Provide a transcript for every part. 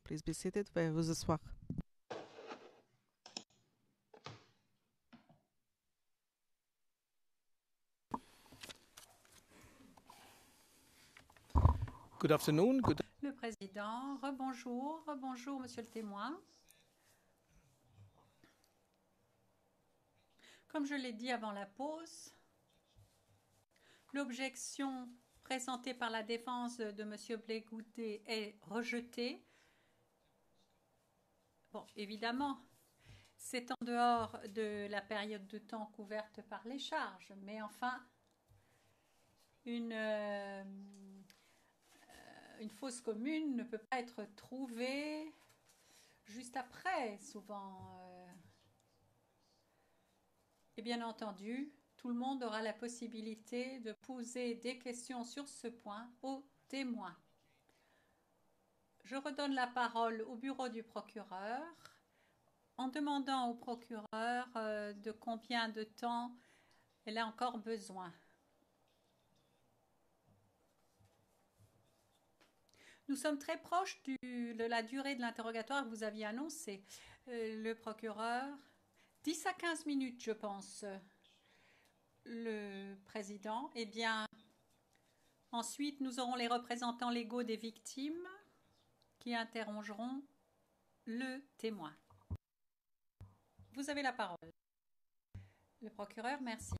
Please be seated. Veuillez vous asseoir. Good afternoon. Le président, rebonjour, rebonjour, monsieur le témoin. Comme je l'ai dit avant la pause, l'objection présentée par la défense de monsieur Blégoudet est rejetée. Bon, évidemment, c'est en dehors de la période de temps couverte par les charges, mais enfin, une fausse commune ne peut pas être trouvée juste après, souvent. Et bien entendu, tout le monde aura la possibilité de poser des questions sur ce point aux témoins. Je redonne la parole au bureau du procureur en demandant au procureur de combien de temps elle a encore besoin. Nous sommes très proches de la durée de l'interrogatoire que vous aviez annoncé. Le procureur, 10 à 15 minutes, je pense. Le président, eh bien, ensuite, nous aurons les représentants légaux des victimes qui interrogeront le témoin. Vous avez la parole. Le procureur, merci.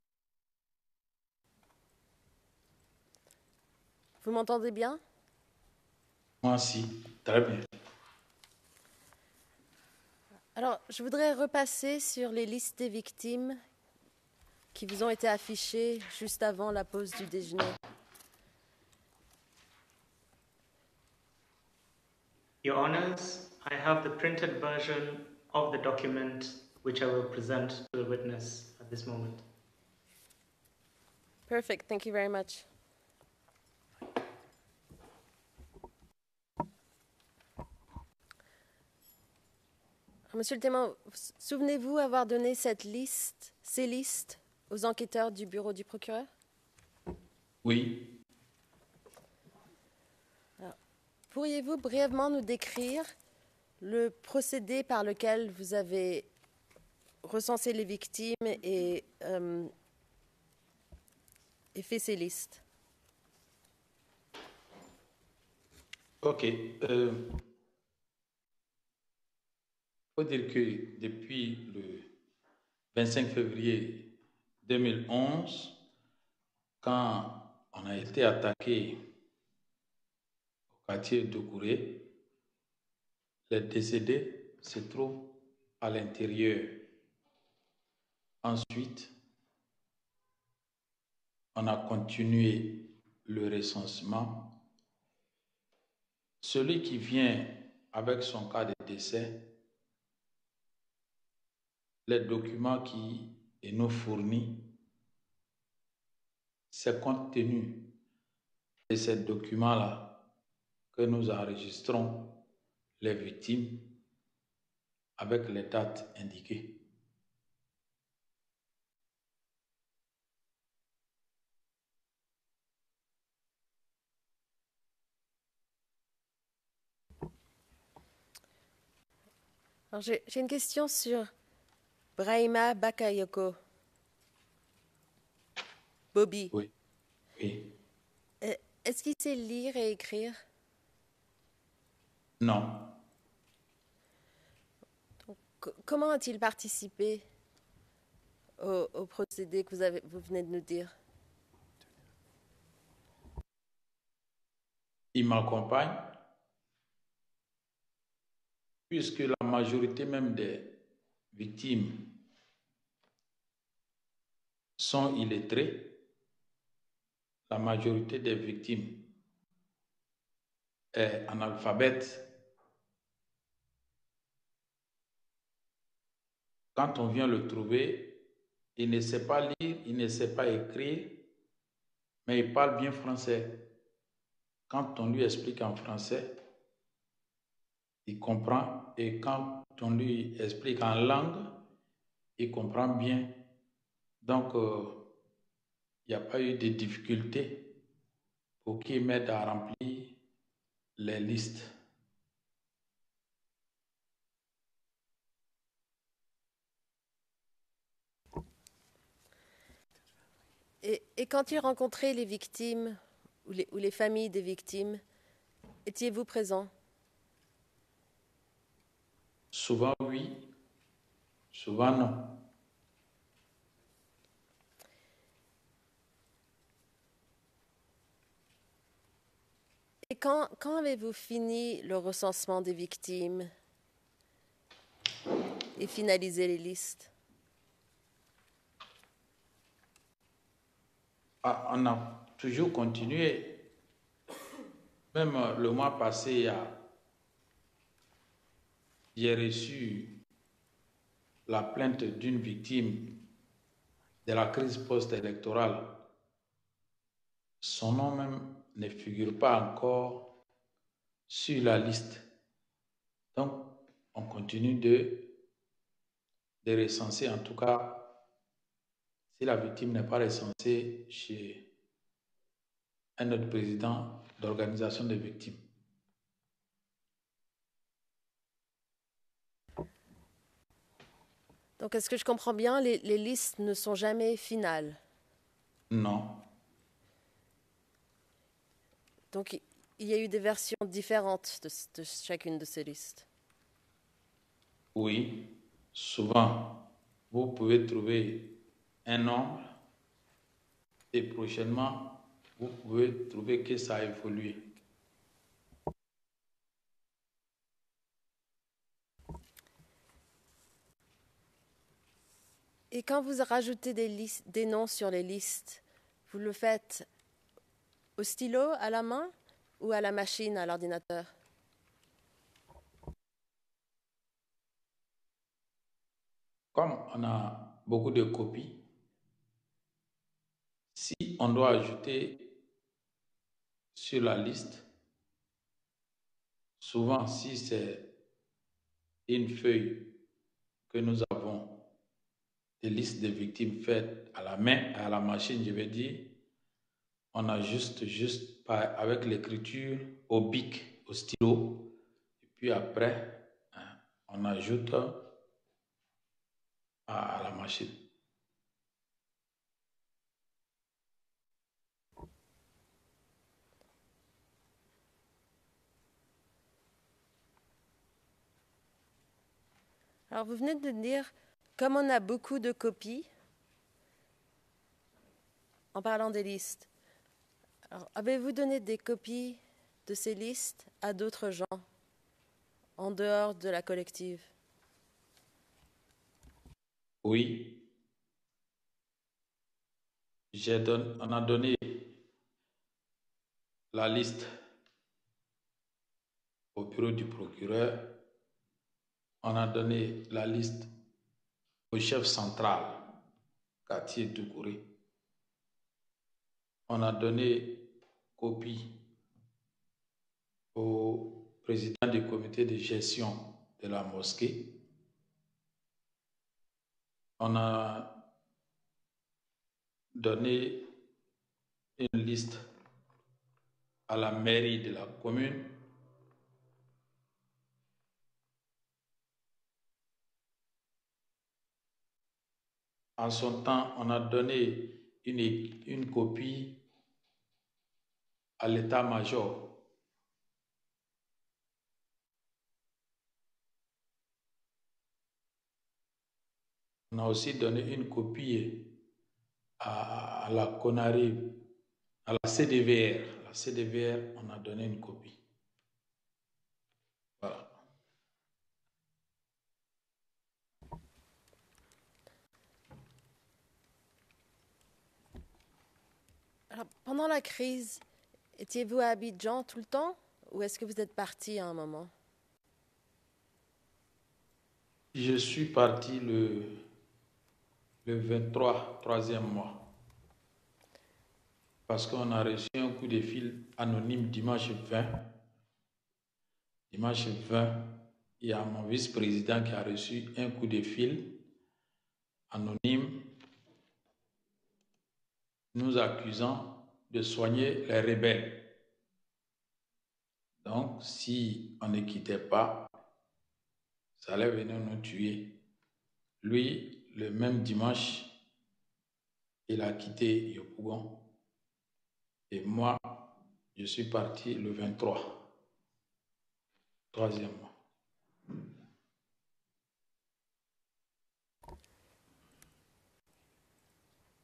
Vous m'entendez bien? Moi aussi, très bien. Alors, je voudrais repasser sur les listes des victimes qui vous ont été affichées juste avant la pause du déjeuner. Your Honors, I have the printed version of the document which I will present to the witness at this moment. Perfect, thank you very much. Monsieur le témoin, souvenez-vous avoir donné ces listes aux enquêteurs du bureau du procureur? Oui. Pourriez-vous brièvement nous décrire le procédé par lequel vous avez recensé les victimes et fait ces listes? Ok. Il faut dire que depuis le 25 février 2011, quand on a été attaqué au quartier de Kouré, les décédés se trouvent à l'intérieur. Ensuite, on a continué le recensement. Celui qui vient avec son cas de décès, les documents qui nous fournissent, c'est compte tenu de ces documents-là que nous enregistrons les victimes avec les dates indiquées. Alors, j'ai une question sur Brahima Bakayoko. Bobby. Oui. Oui. Est-ce qu'il sait lire et écrire? Non. Donc, comment a-t-il participé au procédé que vous venez de nous dire? Il m'accompagne, puisque la majorité même des victimes sont illettrées. La majorité des victimes est analphabète. Quand on vient le trouver, il ne sait pas lire, il ne sait pas écrire, mais il parle bien français. Quand on lui explique en français, il comprend, et quand on lui explique en langue, il comprend bien. Donc, il n'y a pas eu de difficulté pour qu'il m'aide à remplir les listes. Et quand il rencontrait les victimes ou les familles des victimes, étiez-vous présent? Souvent oui, souvent non. Et quand avez-vous fini le recensement des victimes et finalisé les listes? On a toujours continué. Même le mois passé, j'ai reçu la plainte d'une victime de la crise post-électorale. Son nom même ne figure pas encore sur la liste. Donc, on continue de recenser. En tout cas, si la victime n'est pas recensée chez un autre président d'organisation des victimes. Donc, est-ce que je comprends bien, les listes ne sont jamais finales? Non. Donc, il y a eu des versions différentes de chacune de ces listes. Oui, souvent, vous pouvez trouver un nombre et prochainement, vous pouvez trouver que ça a évolué. Et quand vous rajoutez des noms sur les listes, vous le faites au stylo, à la main ou à la machine, à l'ordinateur? Comme on a beaucoup de copies, si on doit ajouter sur la liste, souvent si c'est une feuille que nous avons, des listes de victimes faites à la main, à la machine, je vais dire, on a juste avec l'écriture au bic, au stylo, et puis après, on ajoute à la machine. Alors, vous venez de dire, comme on a beaucoup de copies, en parlant des listes, alors, avez-vous donné des copies de ces listes à d'autres gens, en dehors de la collective? Oui, on a donné la liste au bureau du procureur, on a donné la liste au chef central, Kati Doucouré. On a donné copie au président du comité de gestion de la mosquée. On a donné une liste à la mairie de la commune. En son temps, on a donné une copie à l'état-major. On a aussi donné une copie à la CONARI, à la CDVR. La CDVR, on a donné une copie. Voilà. Alors, pendant la crise, étiez-vous à Abidjan tout le temps ou est-ce que vous êtes parti à un moment? Je suis parti le 23, troisième mois. Parce qu'on a reçu un coup de fil anonyme dimanche 20. Dimanche 20, il y a mon vice-président qui a reçu un coup de fil anonyme nous accusant de soigner les rebelles. Donc, si on ne quittait pas, ça allait venir nous tuer. Lui, le même dimanche, il a quitté Yopougon. Et moi, je suis parti le 23, troisième mois.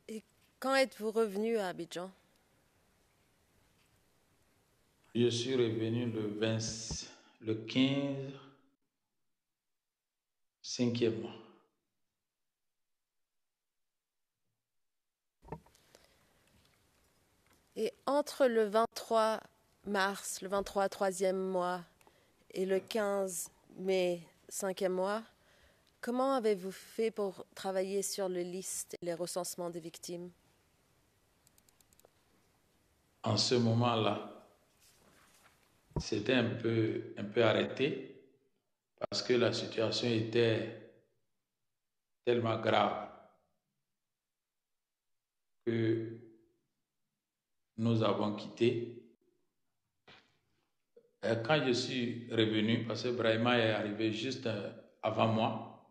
Et quand êtes-vous revenu à Abidjan? Je suis revenu le 15, cinquième mois. Et entre le 23 mars, le 23 troisième mois, et le 15 mai, cinquième mois, comment avez-vous fait pour travailler sur les listes et les recensements des victimes? En ce moment-là, c'était un peu arrêté parce que la situation était tellement grave que nous avons quitté. Quand je suis revenu, parce que Brahima est arrivé juste avant moi,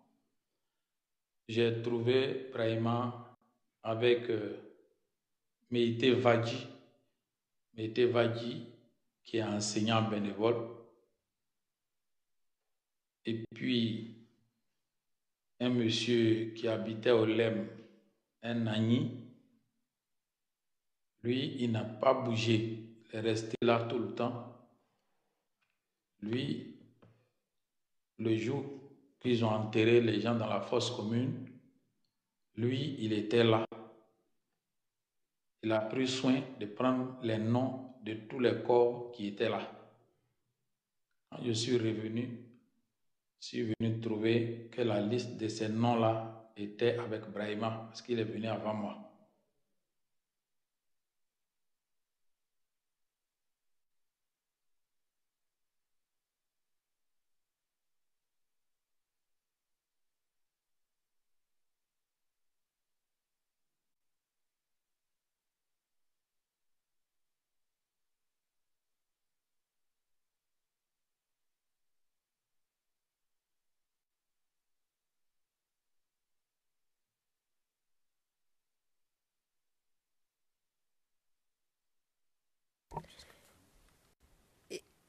j'ai trouvé Brahima avec Meïté Vadji, qui est enseignant bénévole, et puis un monsieur qui habitait au Lem, un Nani. Lui, il n'a pas bougé, il est resté là tout le temps. Lui, le jour qu'ils ont enterré les gens dans la fosse commune, lui, il était là. Il a pris soin de prendre les noms de tous les corps qui étaient là. Quand je suis revenu, je suis venu trouver que la liste de ces noms-là était avec Brahima, parce qu'il est venu avant moi.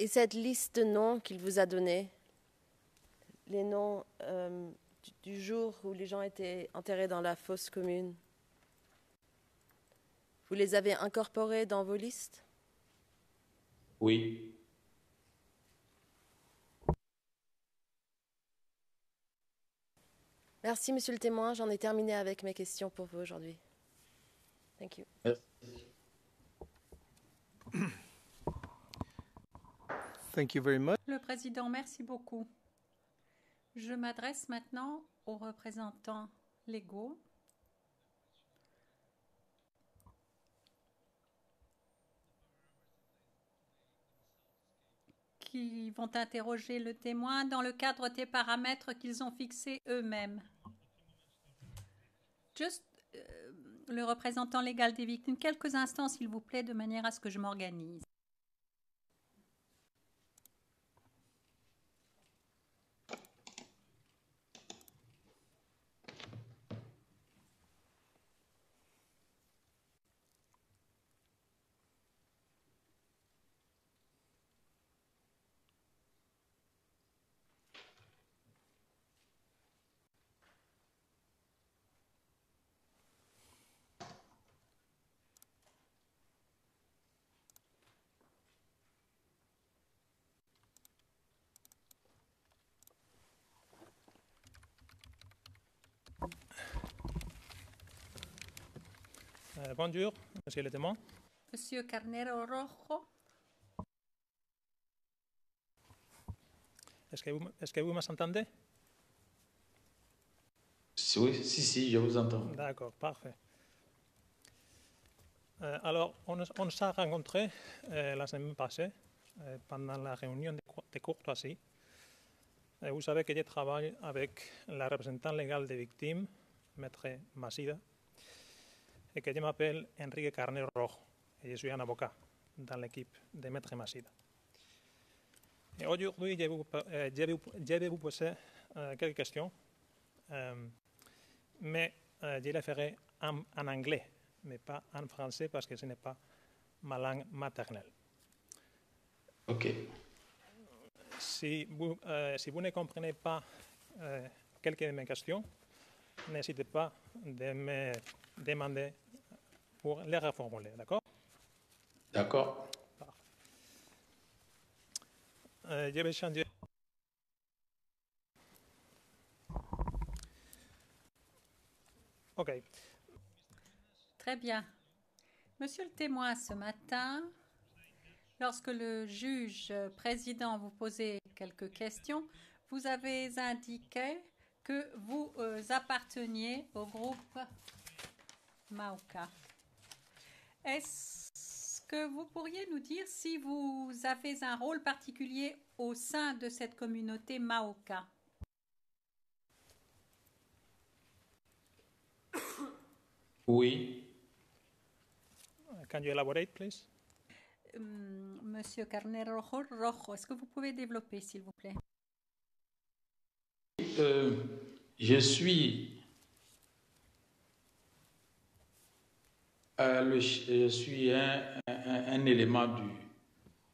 Et cette liste de noms qu'il vous a donnés, les noms du jour où les gens étaient enterrés dans la fosse commune, vous les avez incorporés dans vos listes? Oui. Merci, monsieur le témoin. J'en ai terminé avec mes questions pour vous aujourd'hui. Thank you. Merci. Thank you very much. Le président, merci beaucoup. Je m'adresse maintenant aux représentants légaux. Qui vont interroger le témoin dans le cadre des paramètres qu'ils ont fixés eux-mêmes. Juste le représentant légal des victimes, quelques instants s'il vous plaît, de manière à ce que je m'organise. Bonjour, monsieur le témoin. Monsieur Carnero Rojo, Est-ce que vous m'entendez? Oui, si, je vous entends. D'accord, parfait. Alors, on s'est rencontrés la semaine passée pendant la réunion de courtoisie. Vous savez que je travaille avec la représentante légale des victimes, Maître Masida, et que je m'appelle Enrique Carnero Rojo, et je suis un avocat dans l'équipe de Maître Masida. Et aujourd'hui, je vais vous poser quelques questions, mais je les ferai en anglais, mais pas en français parce que ce n'est pas ma langue maternelle. Ok. Si vous ne comprenez pas quelques de mes questions, n'hésitez pas de me demander pour les reformuler, d'accord? D'accord. Je vais changer. OK. Très bien. Monsieur le témoin, ce matin, lorsque le juge président vous posait quelques questions, vous avez indiqué que vous apparteniez au groupe Mauka. Est-ce que vous pourriez nous dire si vous avez un rôle particulier au sein de cette communauté Mauka? Oui. Can you elaborate, please? Monsieur Carnero Rojo, est-ce que vous pouvez développer, s'il vous plaît? Je suis un élément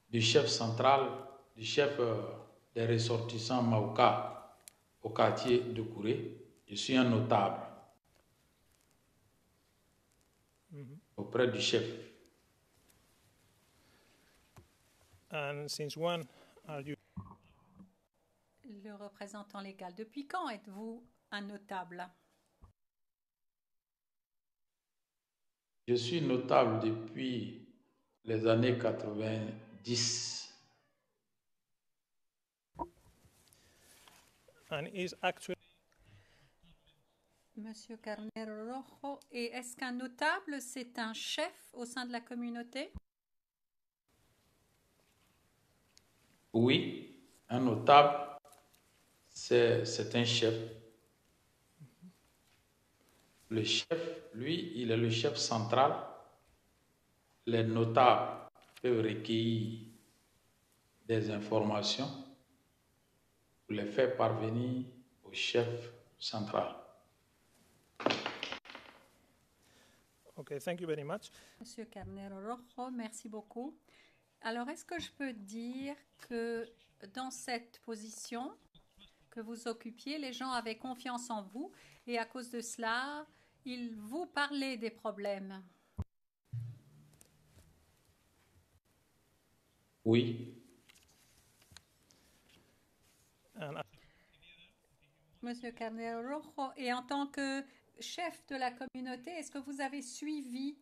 du chef central, du chef des ressortissants Mauka au quartier de Kouré. Je suis un notable auprès du chef. And since when are you? Le représentant légal. Depuis quand êtes-vous un notable? Je suis notable depuis les années 90. And is actually Monsieur Carnero Rojo, et est-ce qu'un notable, c'est un chef au sein de la communauté? Oui, un notable, c'est un chef. Le chef, lui, il est le chef central. Les notables peuvent recueillir des informations pour les faire parvenir au chef central. Okay, thank you very much. Monsieur Carnero Rojo, merci beaucoup. Alors, est-ce que je peux dire que dans cette position que vous occupiez, les gens avaient confiance en vous et à cause de cela, ils vous parlaient des problèmes? Oui. And Monsieur Carnero Rojo, et en tant que chef de la communauté, est-ce que vous avez surveillé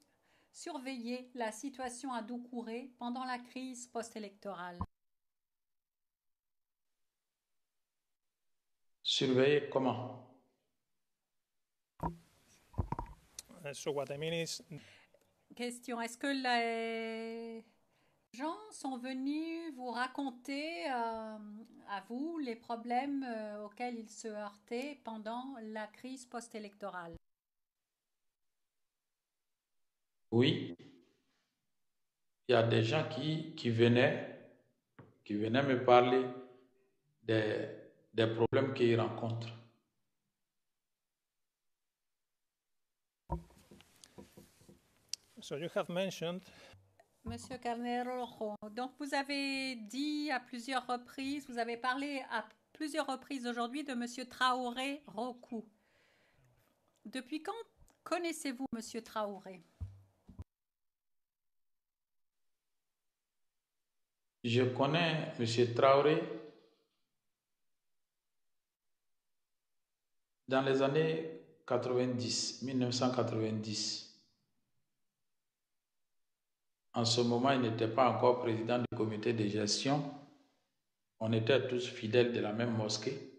la situation à Doucouré pendant la crise post-électorale? Surveiller comment? so what I mean is, Question, est-ce que les gens sont venus vous raconter à vous les problèmes auxquels ils se heurtaient pendant la crise post-électorale? Oui. Il y a des gens qui venaient me parler des problèmes qu'ils rencontrent. so you have mentioned Monsieur Carnero Rojo, donc vous avez dit à plusieurs reprises, vous avez parlé à plusieurs reprises aujourd'hui de Monsieur Traoré Rokou. Depuis quand connaissez-vous Monsieur Traoré? Je connais M. Traoré dans les années 1990. En ce moment, il n'était pas encore président du comité de gestion. On était tous fidèles de la même mosquée.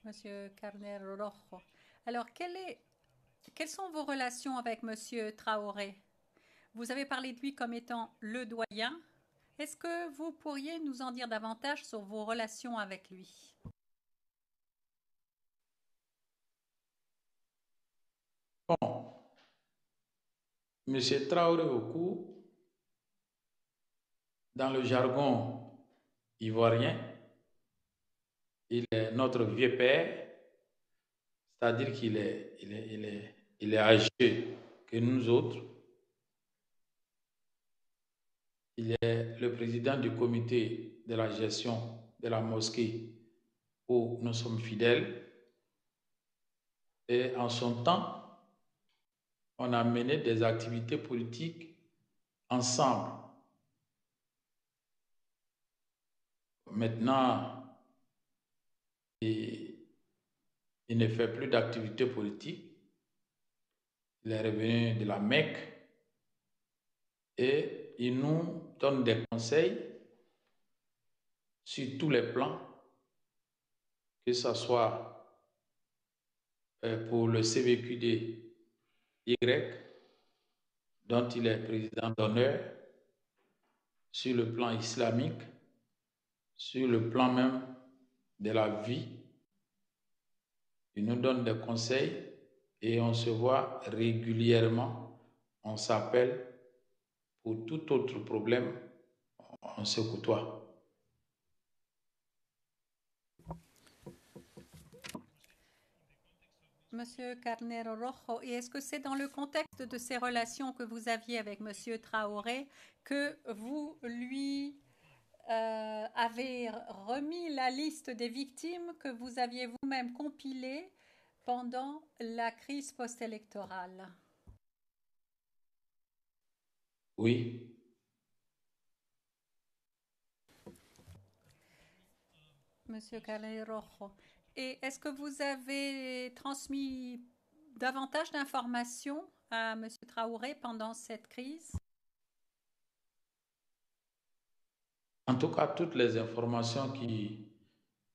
Monsieur Carnero Rojo. Alors, quelles sont vos relations avec Monsieur Traoré? Vous avez parlé de lui comme étant le doyen. Est-ce que vous pourriez nous en dire davantage sur vos relations avec lui? Bon, M. Traoré Okou, dans le jargon ivoirien, il est notre vieux père, c'est-à-dire qu'il est âgé que nous autres. Il est le président du comité de la gestion de la mosquée où nous sommes fidèles. Et en son temps, on a mené des activités politiques ensemble. Maintenant, il ne fait plus d'activités politiques. Il est revenu de la Mecque et il nous donne des conseils sur tous les plans, que ce soit pour le CVQD-Y, dont il est président d'honneur, sur le plan islamique, sur le plan même de la vie. Il nous donne des conseils et on se voit régulièrement. On s'appelle pour tout autre problème, on se côtoie. Monsieur Carnero Rojo, et est-ce que c'est dans le contexte de ces relations que vous aviez avec Monsieur Traoré que vous lui avez remis la liste des victimes que vous aviez vous-même compilée pendant la crise post-électorale? Oui. Monsieur Carnero Rojo, et est-ce que vous avez transmis davantage d'informations à Monsieur Traoré pendant cette crise? En tout cas, toutes les informations qui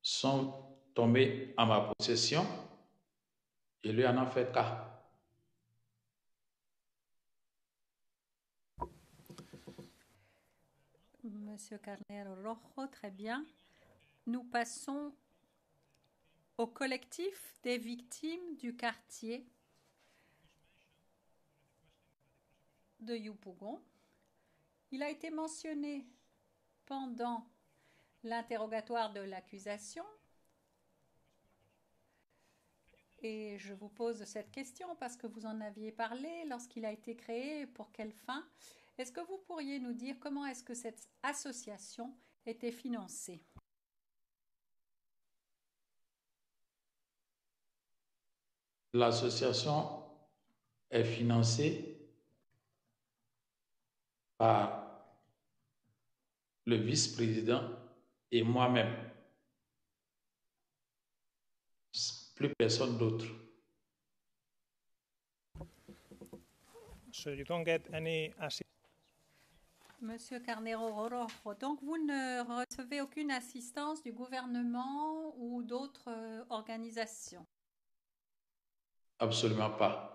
sont tombées à ma possession, je lui en ai fait cas. Monsieur Carnero Rojo, très bien. Nous passons au collectif des victimes du quartier de Yopougon. Il a été mentionné pendant l'interrogatoire de l'accusation. Et je vous pose cette question parce que vous en aviez parlé lorsqu'il a été créé, pour quelle fin. Est-ce que vous pourriez nous dire comment est-ce que cette association était financée? L'association est financée par le vice-président et moi-même. Plus personne d'autre. So you don't get any assistance. Monsieur Carnero Rojo, donc vous ne recevez aucune assistance du gouvernement ou d'autres organisations? Absolument pas.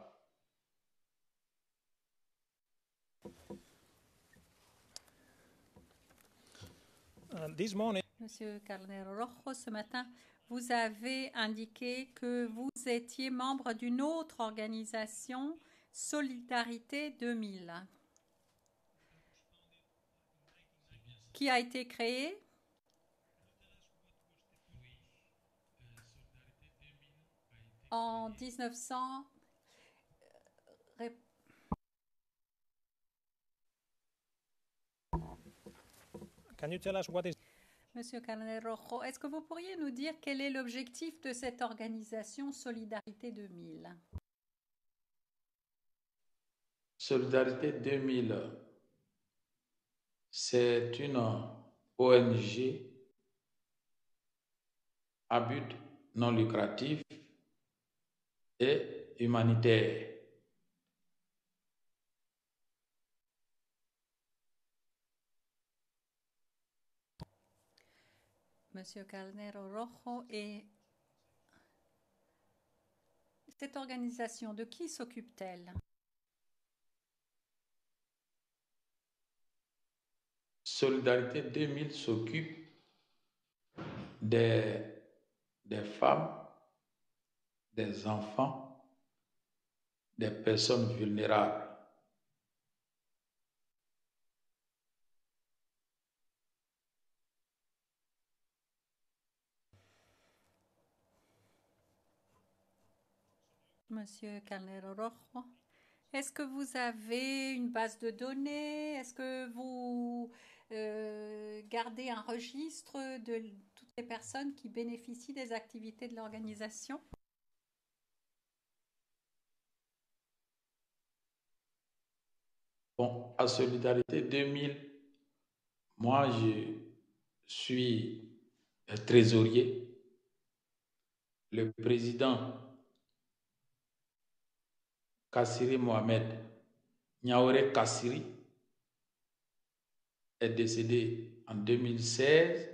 This morning, Monsieur Carnero Rojo, ce matin, vous avez indiqué que vous étiez membre d'une autre organisation, Solidarité 2000, qui a été créée en 1900. can you tell us what is Monsieur Carnero Rojo, est-ce que vous pourriez nous dire quel est l'objectif de cette organisation Solidarité 2000? Solidarité 2000, c'est une ONG à but non lucratif et humanitaire. Monsieur Carnero Rojo, et cette organisation, de qui s'occupe-t-elle? Solidarité 2000 s'occupe des femmes, des enfants, des personnes vulnérables. Monsieur Carnero Rojo, est-ce que vous avez une base de données? Est-ce que vous gardez un registre de toutes les personnes qui bénéficient des activités de l'organisation? Bon, à Solidarité 2000, moi, je suis trésorier. Le président Kassiri Mohamed Niaouré Kassiri est décédé en 2016.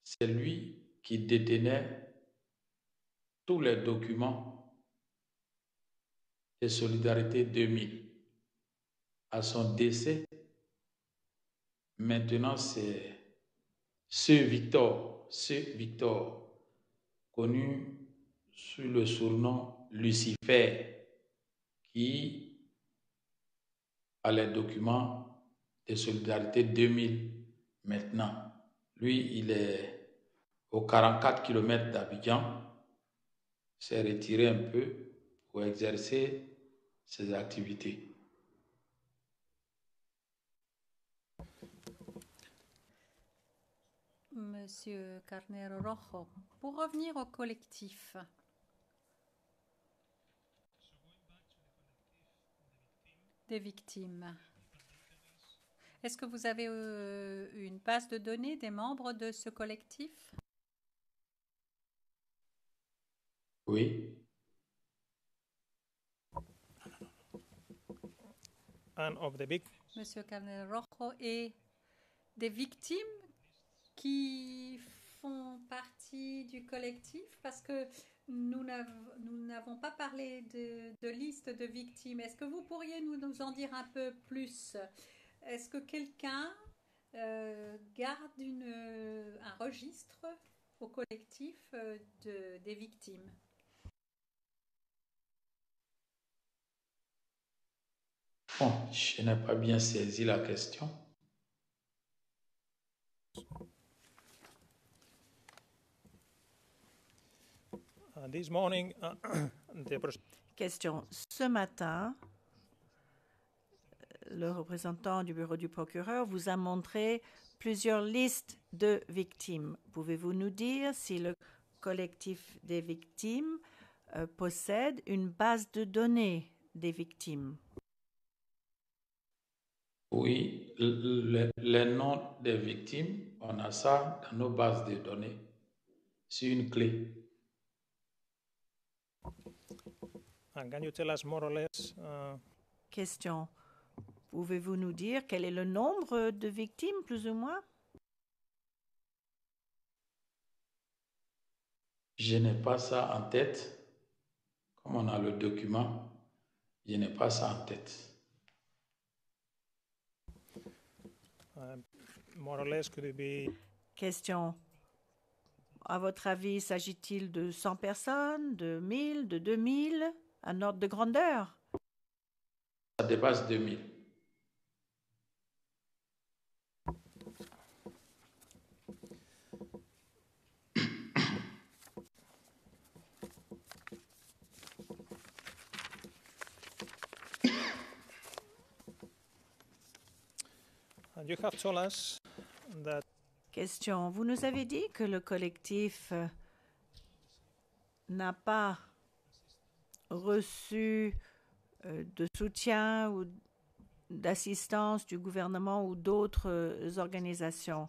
C'est lui qui détenait tous les documents de Solidarité 2000. À son décès, maintenant c'est ce Victor, connu sous le surnom Lucifer, qui a les documents de Solidarité 2000 maintenant. Lui, il est aux 44 km d'Abidjan, s'est retiré un peu pour exercer ses activités. Monsieur Carnero Rojo, pour revenir au collectif, des victimes, est-ce que vous avez une base de données des membres de ce collectif? Oui. And of the big Monsieur Carnero Rojo, et des victimes qui font partie du collectif, parce que nous n'avons pas parlé de liste de victimes. Est-ce que vous pourriez nous en dire un peu plus? Est-ce que quelqu'un garde un registre au collectif des victimes? Bon, je n'ai pas bien saisi la question. This morning, Question. Ce matin, le représentant du bureau du procureur vous a montré plusieurs listes de victimes. Pouvez-vous nous dire si le collectif des victimes possède une base de données des victimes? Oui, les noms des victimes, on a ça dans nos bases de données. C'est une clé. and can you tell us more or less Question. Pouvez-vous nous dire quel est le nombre de victimes, plus ou moins? Je n'ai pas ça en tête. Comme on a le document, je n'ai pas ça en tête. more or less could it be Question. À votre avis, s'agit-il de 100 personnes, de 1000, de 2000, un ordre de grandeur? Ça dépasse 2000. and you have told us that Question. Vous nous avez dit que le collectif n'a pas reçu de soutien ou d'assistance du gouvernement ou d'autres organisations.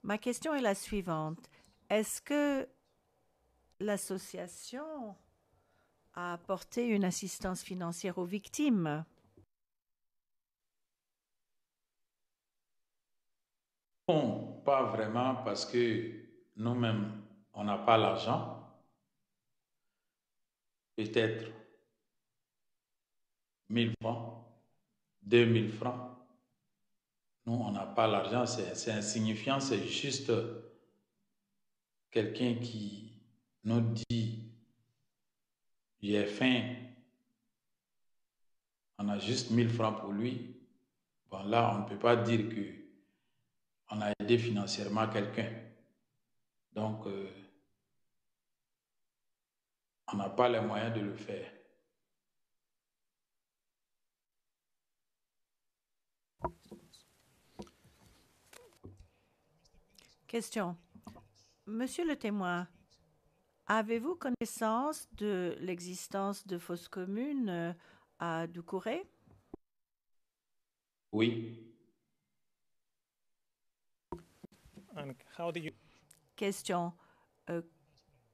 Ma question est la suivante. Est-ce que l'association a apporté une assistance financière aux victimes? Bon, pas vraiment parce que nous-mêmes, on n'a pas l'argent. Peut-être 1000 francs, 2000 francs. Nous, on n'a pas l'argent, c'est insignifiant, c'est juste quelqu'un qui nous dit « j'ai faim », on a juste 1000 francs pour lui. Bon, là, on ne peut pas dire qu'on a aidé financièrement quelqu'un. Donc, on n'a pas les moyens de le faire. Question. Monsieur le témoin, avez-vous connaissance de l'existence de fosses communes à Doucouré? Oui. And how did you Question.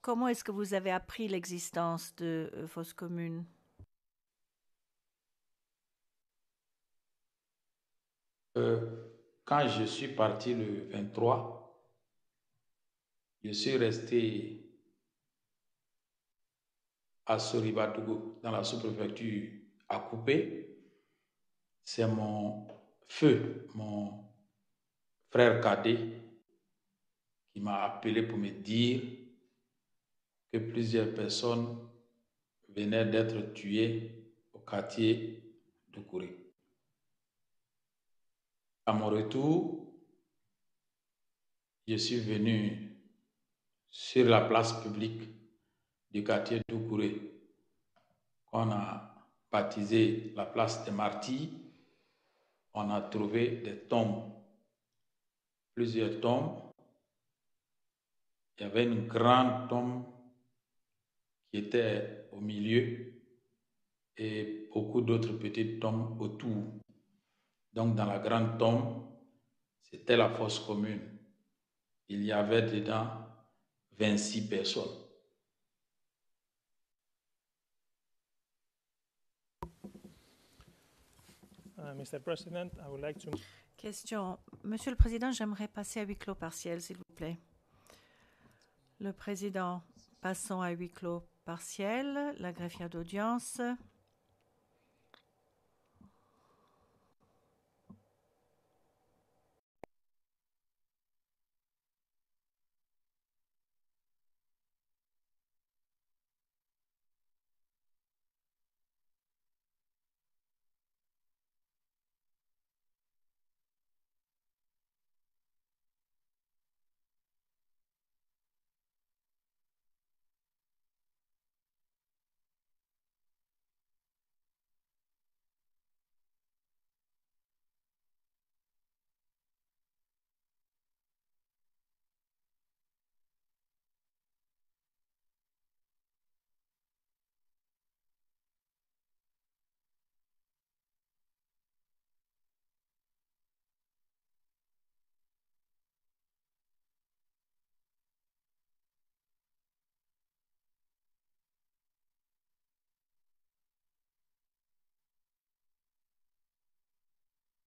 Comment est-ce que vous avez appris l'existence de fosses communes? Quand je suis parti le 23, je suis resté à Soribadougou, dans la sous-préfecture à Coupé. C'est mon frère cadet, qui m'a appelé pour me dire que plusieurs personnes venaient d'être tuées au quartier Doucouré. À mon retour, je suis venu sur la place publique du quartier Doucouré, qu'on a baptisé la place des martyrs. On a trouvé des tombes, plusieurs tombes. Il y avait une grande tombe qui était au milieu et beaucoup d'autres petites tombes autour. Donc dans la grande tombe, c'était la fosse commune. Il y avait dedans 26 personnes. Mr. President, I would like to... Question. Monsieur le Président, j'aimerais passer à huis clos partiel, s'il vous plaît. Le Président, passons à huis clos partiel. La greffière d'audience.